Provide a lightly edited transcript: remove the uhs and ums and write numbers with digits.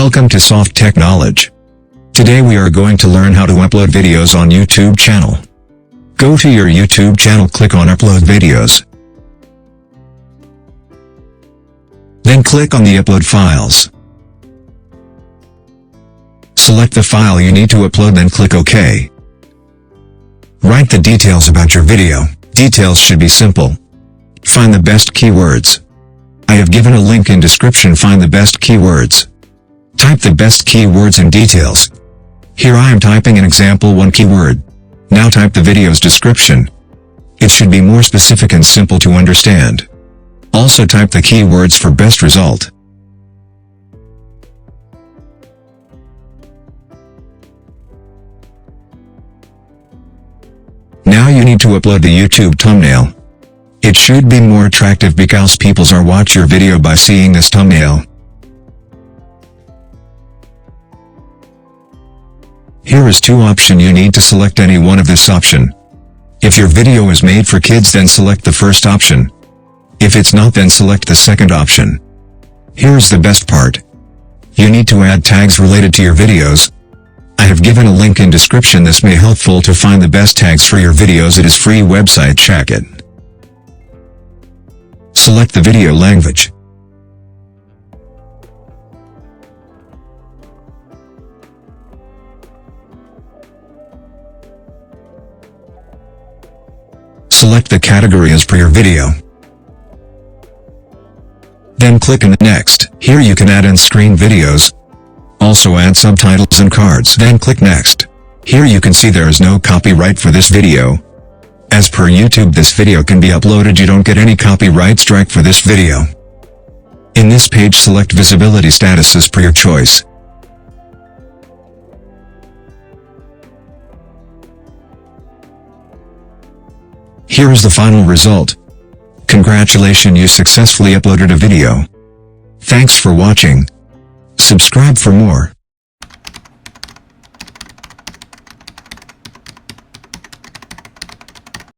Welcome to Soft Tech Knowledge. Today we are going to learn how to upload videos on YouTube channel. Go to your YouTube channel, click on Upload Videos. Then click on the Upload Files. Select the file you need to upload, then click OK. Write the details about your video. Details should be simple. Find the best keywords. I have given a link in description. Find the best keywords. Type the best keywords in details. Here I am typing an example 1 keyword. Now type the video's description. It should be more specific and simple to understand. Also type the keywords for best result. Now you need to upload the YouTube thumbnail. It should be more attractive because people are watch your video by seeing this thumbnail. Here is 2 options. You need to select any one of this option. If your video is made for kids, then select the first option. If it's not, then select the second option. Here is the best part. You need to add tags related to your videos. I have given a link in description. This may helpful to find the best tags for your videos. It is free website, check it. Select the video language. Select the category as per your video. Then click on Next. Here you can add in-screen videos. Also add subtitles and cards. Then click Next. Here you can see there is no copyright for this video. As per YouTube, this video can be uploaded. You don't get any copyright strike for this video. In this page, select visibility status as per your choice. Here is the final result. Congratulations, you successfully uploaded a video. Thanks for watching. Subscribe for more.